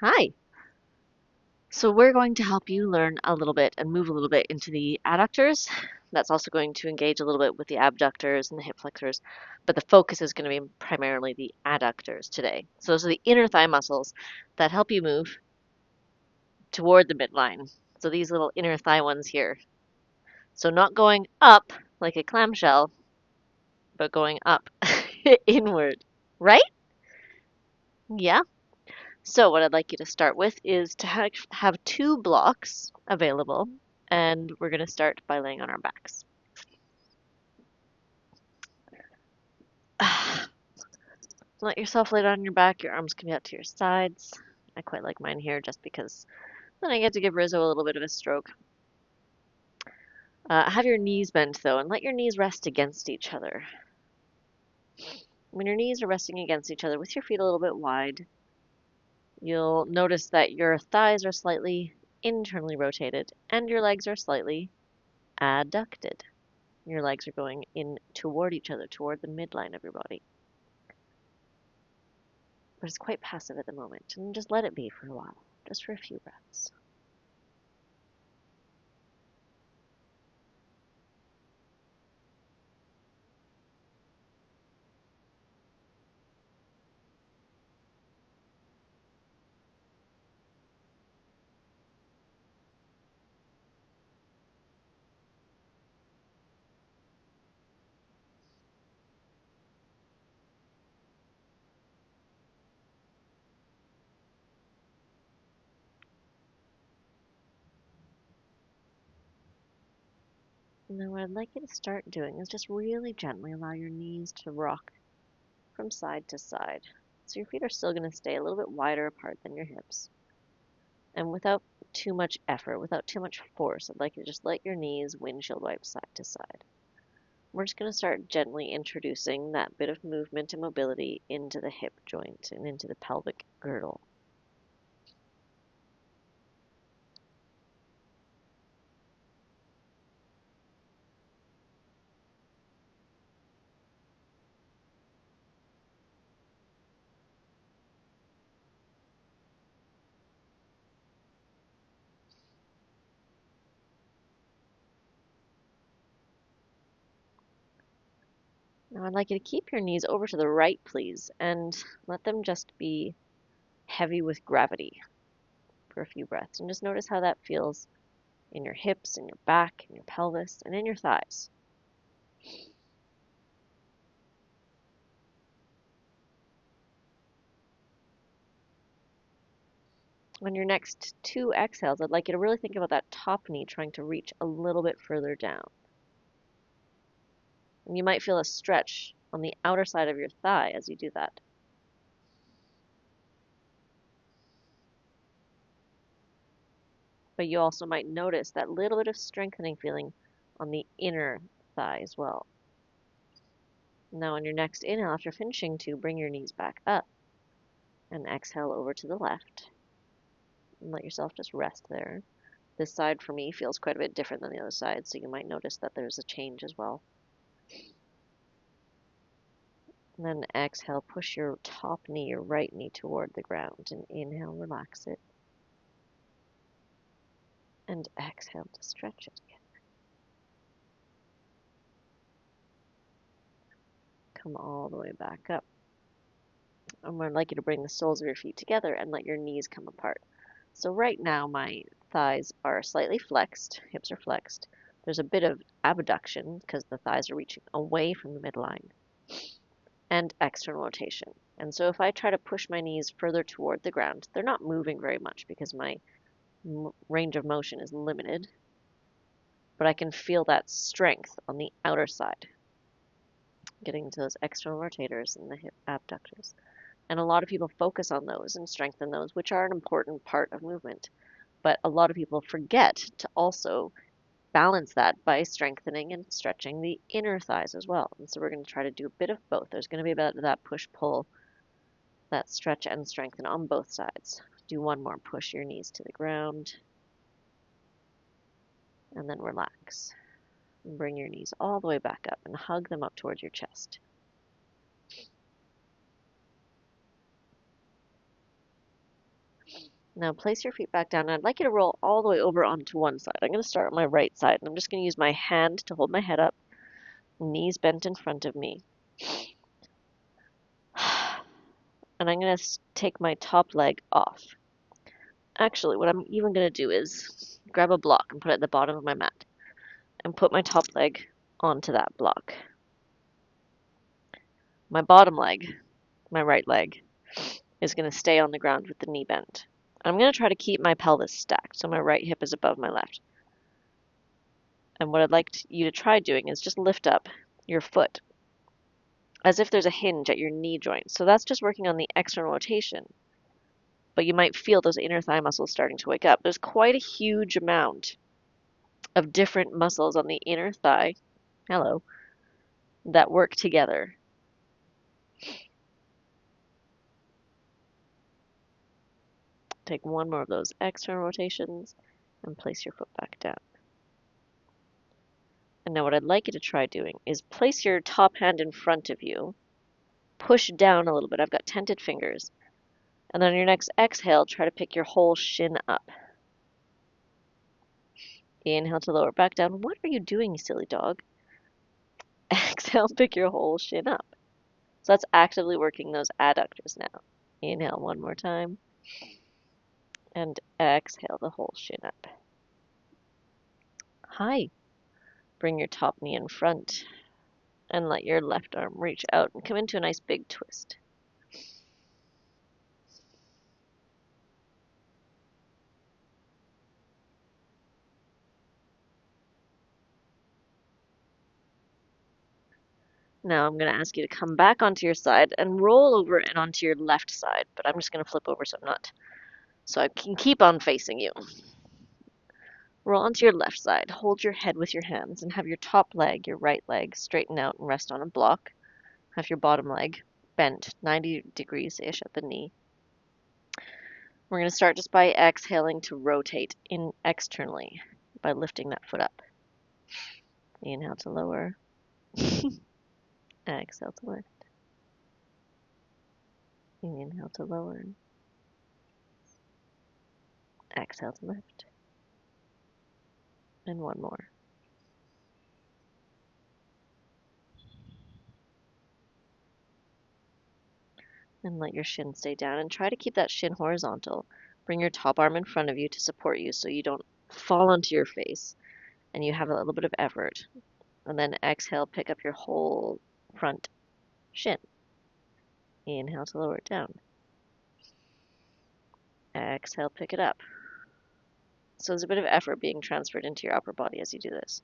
Hi. So we're going to help you learn a little bit and move a little bit into the adductors. That's also going to engage a little bit with the abductors and the hip flexors, but the focus is going to be primarily the adductors today. So those are the inner thigh muscles that help you move toward the midline. So these little inner thigh ones here. So not going up like a clamshell, but going up inward, right? Yeah. So what I'd like you to start with is to have two blocks available, and we're going to start by laying on our backs. Let yourself lay down on your back. Your arms can be out to your sides. I quite like mine here just because then I get to give Rizzo a little bit of a stroke. Have your knees bent though, and let your knees rest against each other. When your knees are resting against each other with your feet a little bit wide, you'll notice that your thighs are slightly internally rotated and your legs are slightly adducted. Your legs are going in toward each other, toward the midline of your body. But it's quite passive at the moment, and just let it be for a while, just for a few breaths. Now what I'd like you to start doing is just really gently allow your knees to rock from side to side. So your feet are still going to stay a little bit wider apart than your hips. And without too much effort, without too much force, I'd like you to just let your knees windshield wipe side to side. We're just going to start gently introducing that bit of movement and mobility into the hip joint and into the pelvic girdle. Now I'd like you to keep your knees over to the right, please, and let them just be heavy with gravity for a few breaths. And just notice how that feels in your hips, in your back, in your pelvis, and in your thighs. On your next two exhales, I'd like you to really think about that top knee trying to reach a little bit further down. And you might feel a stretch on the outer side of your thigh as you do that. But you also might notice that little bit of strengthening feeling on the inner thigh as well. Now on your next inhale, after finishing two, bring your knees back up and exhale over to the left. And let yourself just rest there. This side for me feels quite a bit different than the other side, so you might notice that there's a change as well. And then exhale, push your top knee, your right knee toward the ground, and inhale, relax it. And exhale to stretch it again. Come all the way back up. I'm going to like you to bring the soles of your feet together and let your knees come apart. So right now my thighs are slightly flexed, hips are flexed. There's a bit of abduction because the thighs are reaching away from the midline, and external rotation. And so if I try to push my knees further toward the ground, they're not moving very much because my range of motion is limited, but I can feel that strength on the outer side, getting to those external rotators and the hip abductors. And a lot of people focus on those and strengthen those, which are an important part of movement. But a lot of people forget to also balance that by strengthening and stretching the inner thighs as well. And so we're going to try to do a bit of both. There's going to be a bit of that push-pull, that stretch and strengthen on both sides. Do one more. Push your knees to the ground. And then relax. And bring your knees all the way back up and hug them up towards your chest. Now place your feet back down. I'd like you to roll all the way over onto one side. I'm going to start on my right side, and I'm just going to use my hand to hold my head up, knees bent in front of me. And I'm going to take my top leg off. Actually, what I'm even going to do is grab a block and put it at the bottom of my mat and put my top leg onto that block. My bottom leg, my right leg, is going to stay on the ground with the knee bent. I'm going to try to keep my pelvis stacked so my right hip is above my left. And what I'd like you to try doing is just lift up your foot as if there's a hinge at your knee joint. So that's just working on the external rotation. But you might feel those inner thigh muscles starting to wake up. There's quite a huge amount of different muscles on the inner thigh, hello, that work together. Take one more of those external rotations and place your foot back down. And now what I'd like you to try doing is place your top hand in front of you, push down a little bit. I've got tented fingers. And then on your next exhale, try to pick your whole shin up. Inhale to lower back down. What are you doing, you silly dog? Exhale, pick your whole shin up. So that's actively working those adductors now. Inhale one more time. And exhale the whole shin up. Hi. Bring your top knee in front and let your left arm reach out and come into a nice big twist. Now I'm going to ask you to come back onto your side and roll over and onto your left side, but I'm just going to flip over so I can keep on facing you. Roll onto your left side, hold your head with your hands, and have your top leg, your right leg, straighten out and rest on a block. Have your bottom leg bent 90 degrees-ish at the knee. We're going to start just by exhaling to rotate in externally by lifting that foot up. Inhale to lower. Exhale to lift. Inhale to lower. Exhale to lift. And one more. And let your shin stay down. And try to keep that shin horizontal. Bring your top arm in front of you to support you so you don't fall onto your face and you have a little bit of effort. And then exhale, pick up your whole front shin. Inhale to lower it down. Exhale, pick it up. So there's a bit of effort being transferred into your upper body as you do this.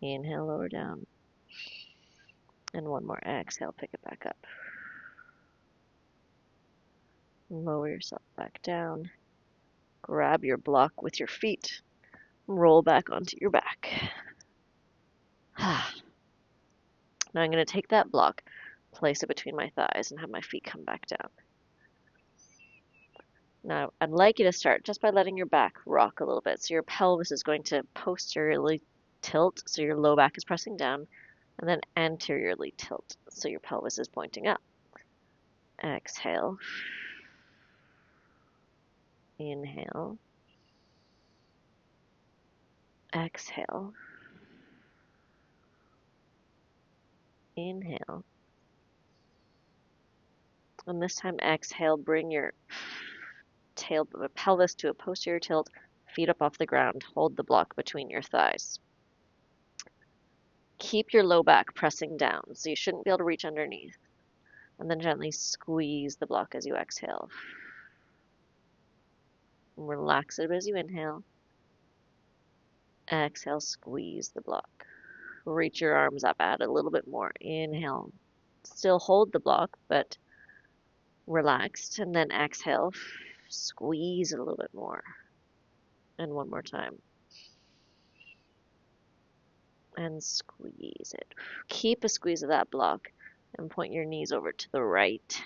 Inhale, lower down. And one more. Exhale, pick it back up. Lower yourself back down. Grab your block with your feet. Roll back onto your back. Now I'm going to take that block, place it between my thighs, and have my feet come back down. Now, I'd like you to start just by letting your back rock a little bit. So your pelvis is going to posteriorly tilt, so your low back is pressing down, and then anteriorly tilt, so your pelvis is pointing up. Exhale. Inhale. Exhale. Inhale. And this time, exhale, bring your pelvis to a posterior tilt, feet up off the ground, hold the block between your thighs. Keep your low back pressing down, so you shouldn't be able to reach underneath. And then gently squeeze the block as you exhale. Relax it as you inhale. Exhale, squeeze the block. Reach your arms up, add a little bit more. Inhale. Still hold the block, but relaxed. And then exhale, squeeze it a little bit more. And one more time. And squeeze it. Keep a squeeze of that block and point your knees over to the right.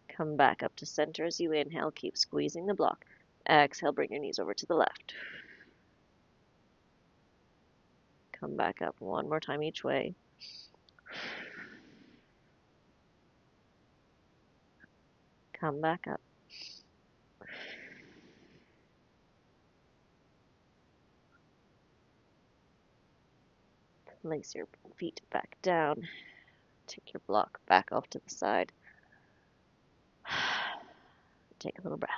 Come back up to center as you inhale. Keep squeezing the block. Exhale, bring your knees over to the left. Come back up one more time each way. Come back up. Place your feet back down. Take your block back off to the side. Take a little breath.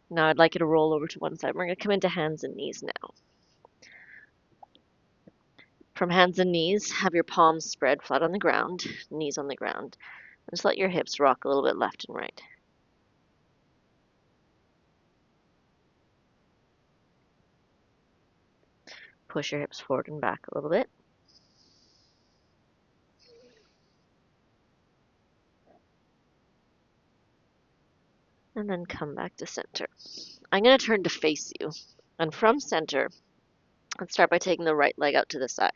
Now I'd like you to roll over to one side. We're going to come into hands and knees now. From hands and knees, have your palms spread flat on the ground, knees on the ground. Just let your hips rock a little bit left and right. Push your hips forward and back a little bit. And then come back to center. I'm going to turn to face you. And from center, let's start by taking the right leg out to the side.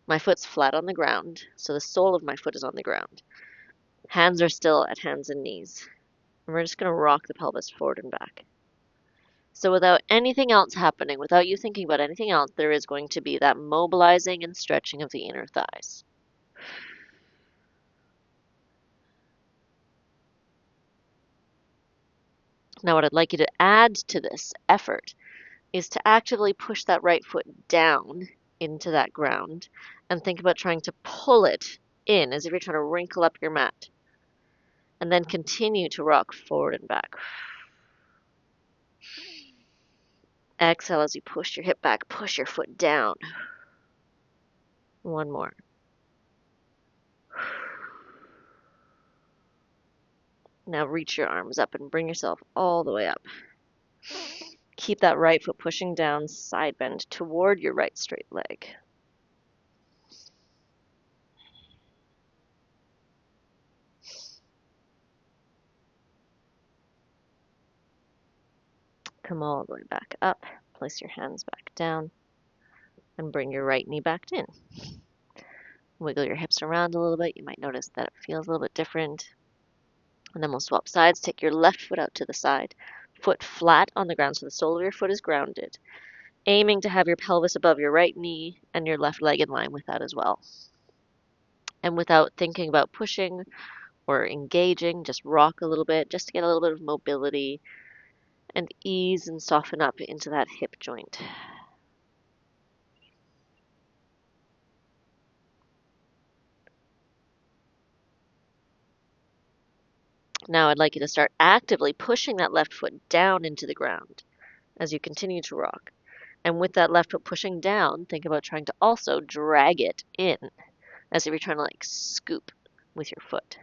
My foot's flat on the ground, so the sole of my foot is on the ground. Hands are still at hands and knees. And we're just going to rock the pelvis forward and back. So without anything else happening, without you thinking about anything else, there is going to be that mobilizing and stretching of the inner thighs. Now what I'd like you to add to this effort is to actively push that right foot down into that ground and think about trying to pull it in as if you're trying to wrinkle up your mat. And then continue to rock forward and back. Exhale as you push your hip back, push your foot down. One more. Now reach your arms up and bring yourself all the way up. Keep that right foot pushing down, side bend toward your right straight leg. Come all the way back up. Place your hands back down and bring your right knee back in. Wiggle your hips around a little bit. You might notice that it feels a little bit different. And then we'll swap sides. Take your left foot out to the side. Foot flat on the ground so the sole of your foot is grounded. Aiming to have your pelvis above your right knee and your left leg in line with that as well. And without thinking about pushing or engaging, just rock a little bit just to get a little bit of mobility and ease and soften up into that hip joint. Now I'd like you to start actively pushing that left foot down into the ground as you continue to rock. And with that left foot pushing down, think about trying to also drag it in as if you're trying to like scoop with your foot.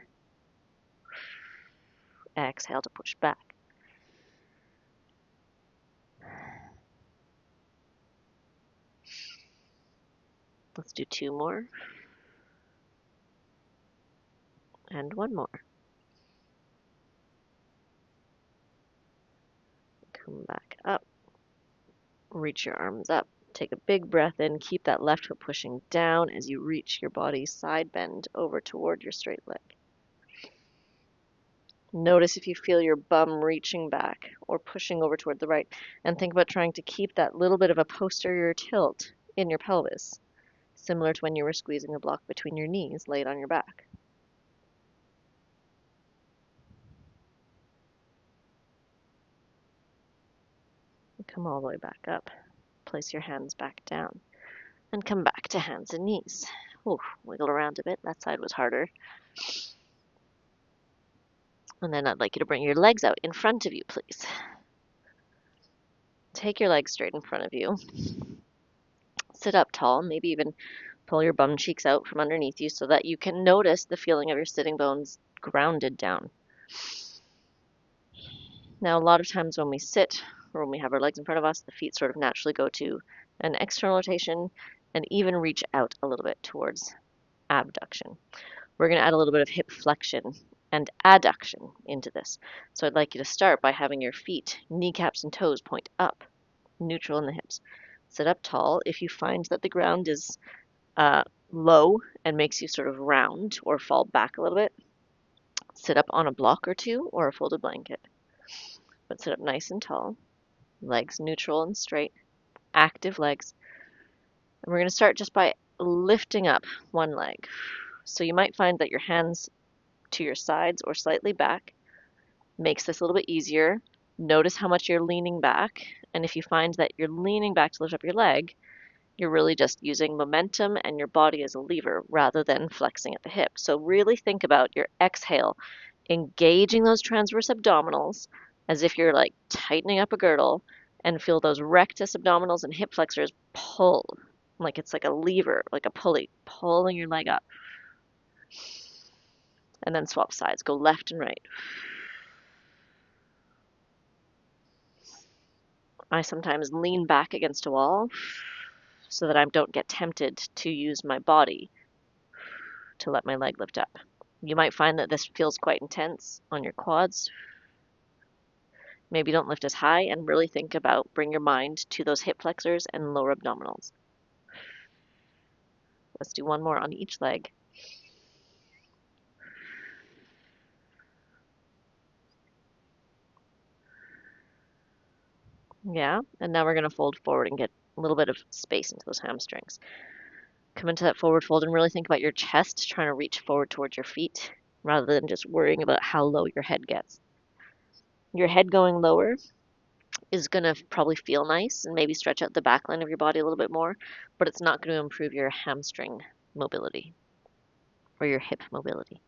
Exhale to push back. Let's do two more. And one more. Come back up. Reach your arms up. Take a big breath in. Keep that left foot pushing down as you reach your body side bend over toward your straight leg. Notice if you feel your bum reaching back or pushing over toward the right, and think about trying to keep that little bit of a posterior tilt in your pelvis, similar to when you were squeezing the block between your knees laid on your back. Come all the way back up. Place your hands back down and come back to hands and knees. Ooh, wiggle around a bit. That side was harder. And then I'd like you to bring your legs out in front of you, please. Take your legs straight in front of you. Sit up tall, maybe even pull your bum cheeks out from underneath you so that you can notice the feeling of your sitting bones grounded down. Now, a lot of times when we sit or when we have our legs in front of us, the feet sort of naturally go to an external rotation and even reach out a little bit towards abduction. We're going to add a little bit of hip flexion and adduction into this. So I'd like you to start by having your feet, kneecaps and toes point up, neutral in the hips. Sit up tall. If you find that the ground is low and makes you sort of round or fall back a little bit, sit up on a block or two or a folded blanket. But sit up nice and tall, legs neutral and straight, active legs. And we're going to start just by lifting up one leg. So you might find that your hands to your sides or slightly back makes this a little bit easier. Notice how much you're leaning back. And if you find that you're leaning back to lift up your leg, you're really just using momentum and your body as a lever rather than flexing at the hip. So really think about your exhale, engaging those transverse abdominals as if you're like tightening up a girdle, and feel those rectus abdominals and hip flexors pull, like it's like a lever, like a pulley, pulling your leg up. And then swap sides, go left and right. I sometimes lean back against a wall so that I don't get tempted to use my body to let my leg lift up. You might find that this feels quite intense on your quads. Maybe don't lift as high and really think about bring your mind to those hip flexors and lower abdominals. Let's do one more on each leg. Yeah, and now we're going to fold forward and get a little bit of space into those hamstrings. Come into that forward fold and really think about your chest, trying to reach forward towards your feet rather than just worrying about how low your head gets. Your head going lower is going to probably feel nice and maybe stretch out the back line of your body a little bit more, but it's not going to improve your hamstring mobility or your hip mobility.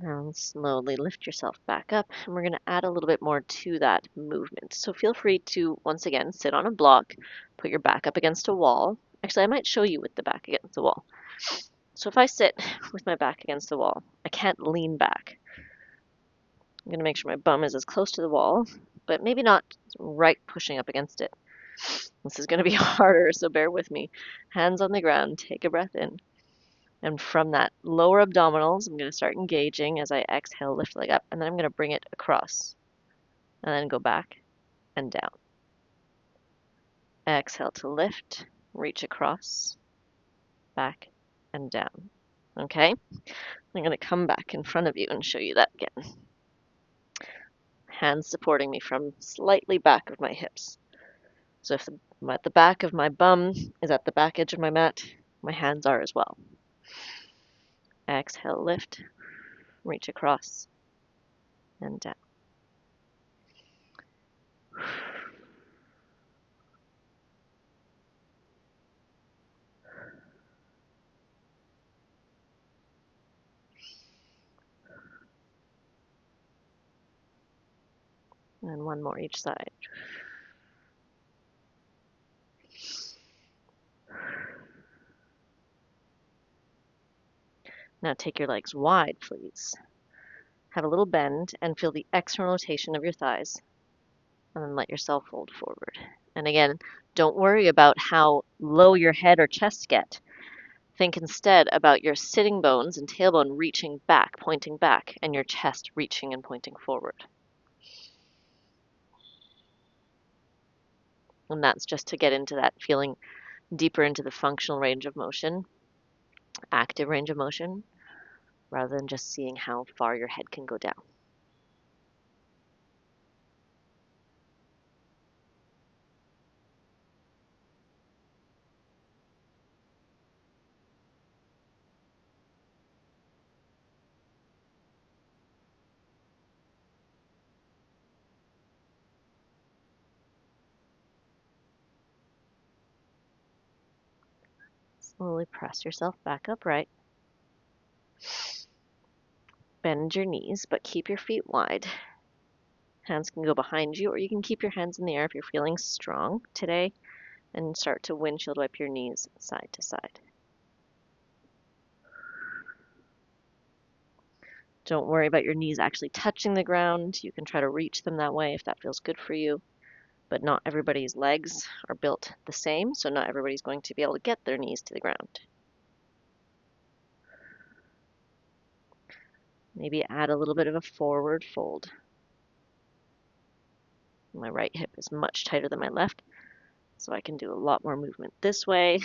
Now slowly lift yourself back up, and we're going to add a little bit more to that movement. So feel free to, once again, sit on a block, put your back up against a wall. Actually, I might show you with the back against the wall. So if I sit with my back against the wall, I can't lean back. I'm going to make sure my bum is as close to the wall, but maybe not right pushing up against it. This is going to be harder, so bear with me. Hands on the ground, take a breath in. And from that lower abdominals, I'm going to start engaging as I exhale, lift the leg up, and then I'm going to bring it across. And then go back and down. Exhale to lift, reach across, back and down. Okay? I'm going to come back in front of you and show you that again. Hands supporting me from slightly back of my hips. So if the back of my bum is at the back edge of my mat, my hands are as well. Exhale, lift, reach across, and down. And one more each side. Now take your legs wide, please. Have a little bend and feel the external rotation of your thighs. And then let yourself fold forward. And again, don't worry about how low your head or chest get. Think instead about your sitting bones and tailbone reaching back, pointing back, and your chest reaching and pointing forward. And that's just to get into that feeling deeper into the functional range of motion, active range of motion, rather than just seeing how far your head can go down. Slowly press yourself back upright. Bend your knees, but keep your feet wide. Hands can go behind you, or you can keep your hands in the air if you're feeling strong today, and start to windshield wipe your knees side to side. Don't worry about your knees actually touching the ground. You can try to reach them that way if that feels good for you, but not everybody's legs are built the same, so not everybody's going to be able to get their knees to the ground. Maybe add a little bit of a forward fold. My right hip is much tighter than my left, so I can do a lot more movement this way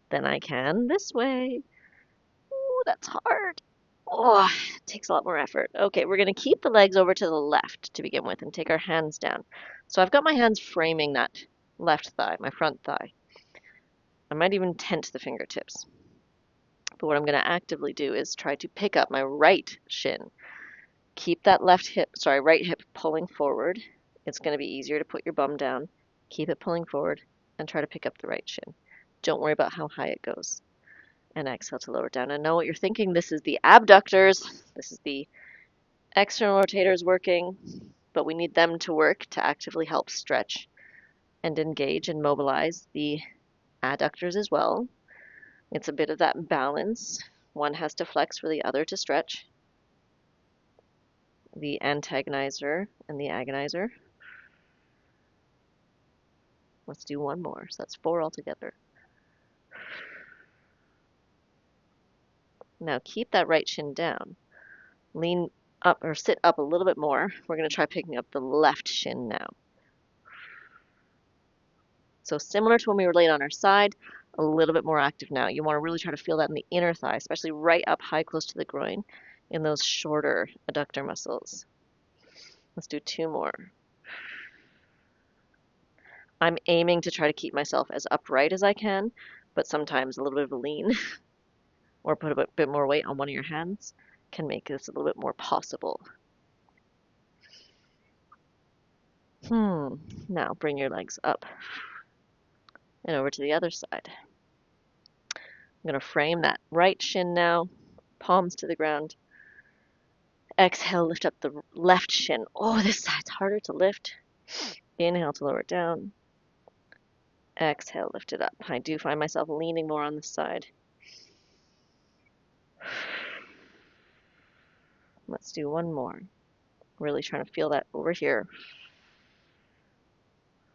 than I can this way. Ooh, that's hard. Oh, it takes a lot more effort. Okay, we're going to keep the legs over to the left to begin with and take our hands down. So I've got my hands framing that left thigh, my front thigh. I might even tent the fingertips. But what I'm going to actively do is try to pick up my right shin. Keep that right hip pulling forward. It's going to be easier to put your bum down. Keep it pulling forward and try to pick up the right shin. Don't worry about how high it goes. And exhale to lower down. I know what you're thinking. This is the abductors. This is the external rotators working, but we need them to work to actively help stretch and engage and mobilize the adductors as well. It's a bit of that balance. One has to flex for the other to stretch. The antagonizer and the agonizer. Let's do one more. So that's 4 altogether. Now keep that right shin down. Lean up or sit up a little bit more. We're going to try picking up the left shin now. So similar to when we were laid on our side, a little bit more active now. You want to really try to feel that in the inner thigh, especially right up high close to the groin in those shorter adductor muscles. Let's do 2 more. I'm aiming to try to keep myself as upright as I can, but sometimes a little bit of a lean or put a bit more weight on one of your hands can make this a little bit more possible. Now bring your legs up and over to the other side. I'm going to frame that right shin now, palms to the ground. Exhale, lift up the left shin. Oh, this side's harder to lift. Inhale to lower it down. Exhale, lift it up. I do find myself leaning more on this side. Let's do one more. Really trying to feel that over here.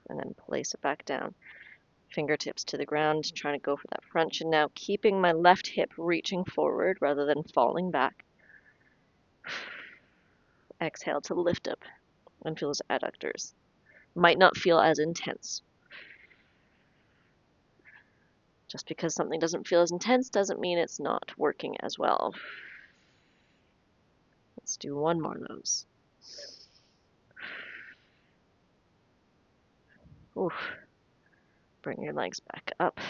And then place it back down. Fingertips to the ground, trying to go for that front shin now, keeping my left hip reaching forward rather than falling back. Exhale to lift up and feel those adductors. Might not feel as intense. Just because something doesn't feel as intense doesn't mean it's not working as well. Let's do one more of those. Oof. Bring your legs back up.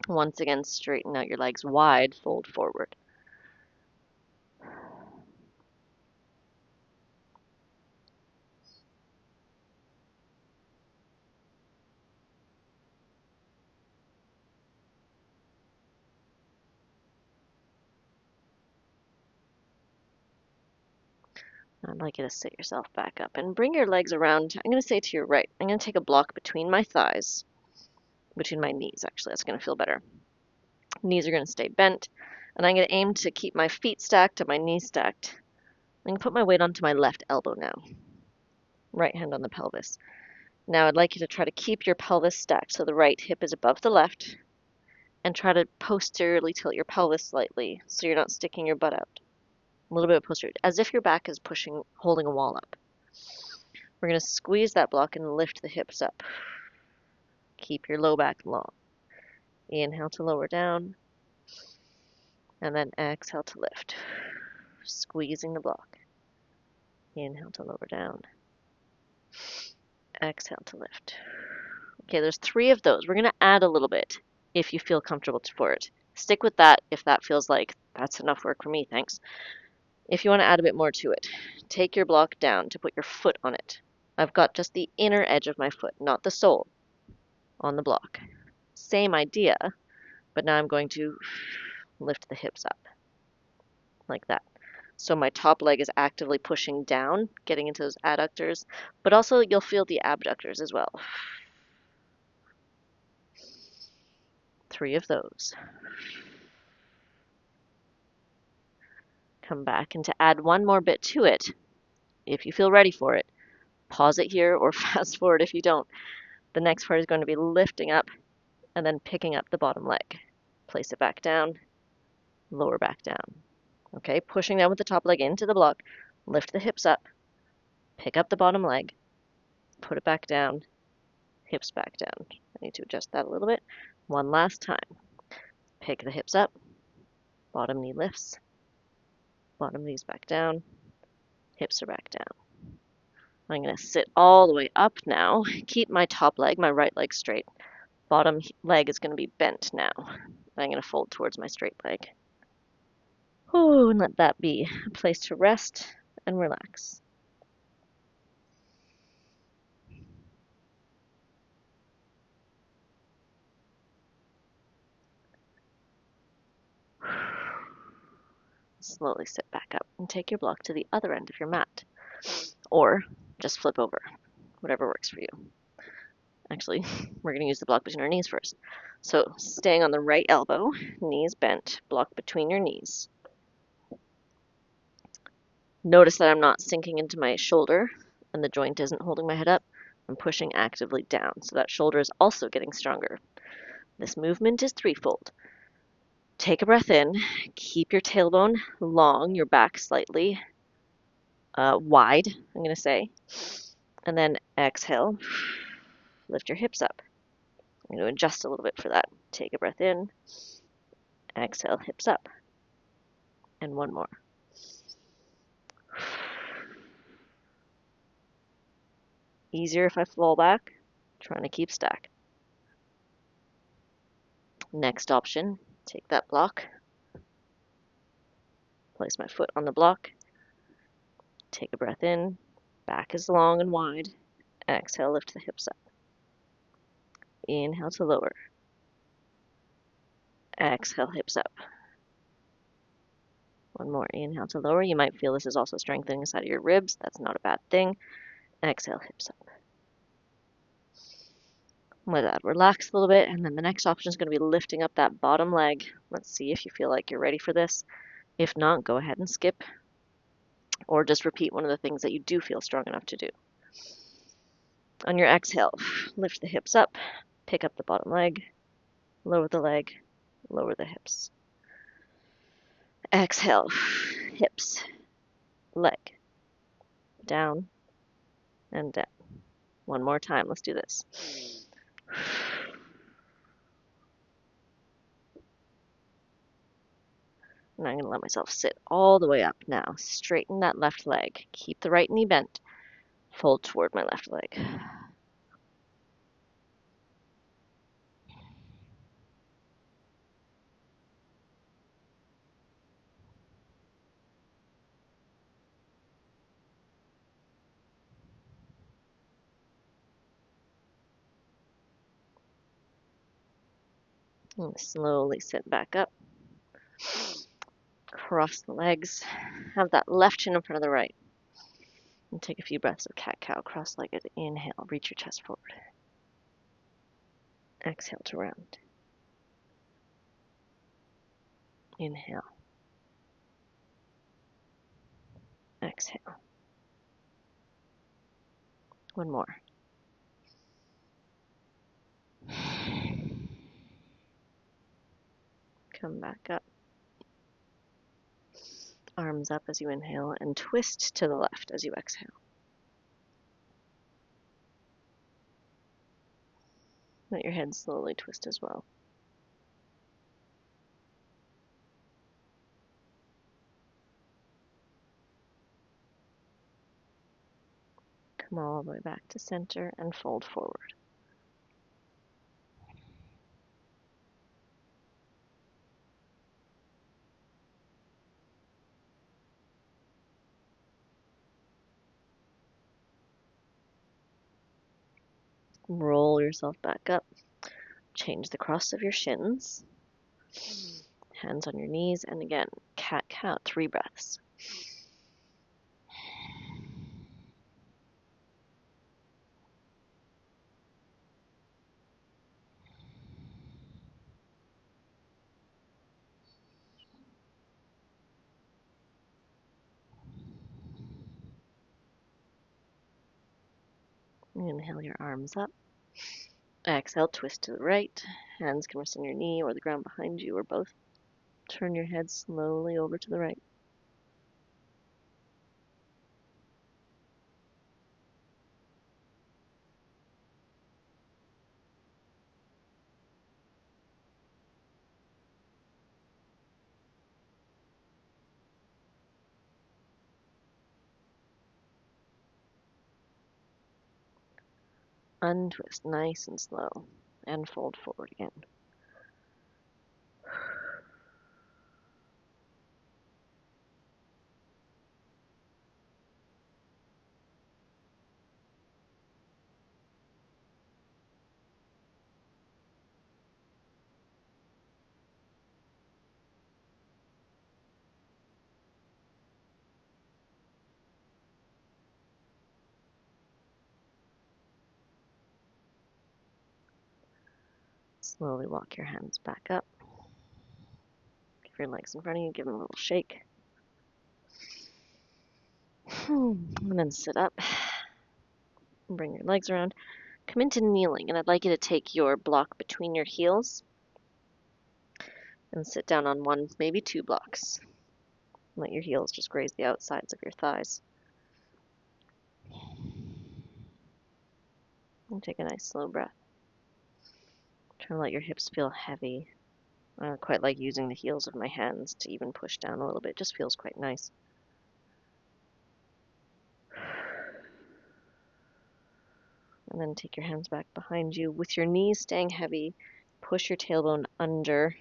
Once again, straighten out your legs wide, fold forward. I'd like you to sit yourself back up and bring your legs around. I'm going to say to your right. I'm going to take a block between my thighs, between my knees, actually. That's going to feel better. Knees are going to stay bent, and I'm going to aim to keep my feet stacked and my knees stacked. I'm going to put my weight onto my left elbow now. Right hand on the pelvis. Now I'd like you to try to keep your pelvis stacked so the right hip is above the left, and try to posteriorly tilt your pelvis slightly so you're not sticking your butt out. A little bit of posterior, as if your back is holding a wall up. We're going to squeeze that block and lift the hips up. Keep your low back long. Inhale to lower down, and then exhale to lift. Squeezing the block. Inhale to lower down. Exhale to lift. Okay, there's 3 of those. We're going to add a little bit if you feel comfortable for it. Stick with that if that feels like that's enough work for me, thanks. If you want to add a bit more to it, take your block down to put your foot on it. I've got just the inner edge of my foot, not the sole, on the block. Same idea, but now I'm going to lift the hips up like that. So my top leg is actively pushing down, getting into those adductors, but also you'll feel the abductors as well. 3 of those. Come back, and to add one more bit to it, if you feel ready for it, pause it here or fast forward if you don't. The next part is going to be lifting up and then picking up the bottom leg. Place it back down, lower back down. Okay, pushing down with the top leg into the block, lift the hips up, Pick up the bottom leg, put it back down, hips back down. I need to adjust that a little bit. One last time. Pick the hips up, bottom knee lifts, bottom knee's back down, hips are back down. I'm going to sit all the way up now. Keep my top leg, my right leg straight. Bottom leg is going to be bent now. I'm going to fold towards my straight leg. Ooh, and let that be a place to rest and relax. Slowly sit back up and take your block to the other end of your mat. Or just flip over, whatever works for you. Actually, we're going to use the block between our knees first. So staying on the right elbow, knees bent, block between your knees. Notice that I'm not sinking into my shoulder and the joint isn't holding my head up. I'm pushing actively down, so that shoulder is also getting stronger. This movement is threefold. Take a breath in, keep your tailbone long, your back slightly wide, I'm going to say. And then exhale, lift your hips up. I'm going to adjust a little bit for that. Take a breath in, exhale, hips up. And one more. Easier if I fall back, trying to keep stacked. Next option, take that block, place my foot on the block, take a breath in, back is long and wide, exhale, lift the hips up. Inhale to lower, exhale, hips up. One more, inhale to lower. You might feel this is also strengthening the side of your ribs. That's not a bad thing. Exhale, hips up. Let that relax a little bit, and then the next option is going to be lifting up that bottom leg. Let's see if you feel like you're ready for this. If not, go ahead and skip, or just repeat one of the things that you do feel strong enough to do. On your exhale, lift the hips up, pick up the bottom leg, lower the hips. Exhale, hips, leg, down, and down. One more time, let's do this. And I'm going to let myself sit all the way up now. Straighten that left leg. Keep the right knee bent. Fold toward my left leg. And slowly sit back up. Cross the legs. Have that left shin in front of the right. And take a few breaths of cat-cow, cross-legged. Inhale, reach your chest forward. Exhale to round. Inhale. Exhale. One more. Come back up. Arms up as you inhale and twist to the left as you exhale. Let your head slowly twist as well. Come all the way back to center and fold forward. Roll yourself back up. Change the cross of your shins. Hands on your knees, and again, cat-cow, 3 breaths. Inhale your arms up. Exhale, twist to the right. Hands can rest on your knee or the ground behind you, or both. Turn your head slowly over to the right. Untwist, nice and slow, and fold forward again. Slowly walk your hands back up. Give your legs in front of you, give them a little shake. And then sit up. Bring your legs around. Come into kneeling, and I'd like you to take your block between your heels and sit down on one, maybe two blocks. Let your heels just graze the outsides of your thighs. And take a nice slow breath. Try to let your hips feel heavy. I don't quite like using the heels of my hands to even push down a little bit. It just feels quite nice. And then take your hands back behind you. With your knees staying heavy, push your tailbone under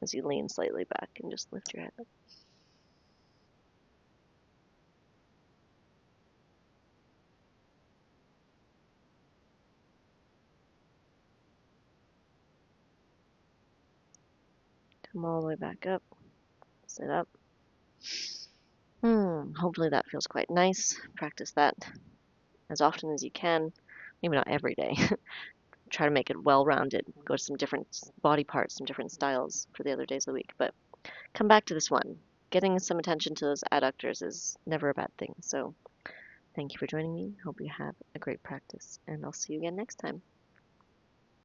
as you lean slightly back and just lift your head up. Come all the way back up. Sit up. Hopefully that feels quite nice. Practice that as often as you can. Maybe not every day. Try to make it well-rounded. Go to some different body parts, some different styles for the other days of the week. But come back to this one. Getting some attention to those adductors is never a bad thing. So thank you for joining me. Hope you have a great practice, and I'll see you again next time.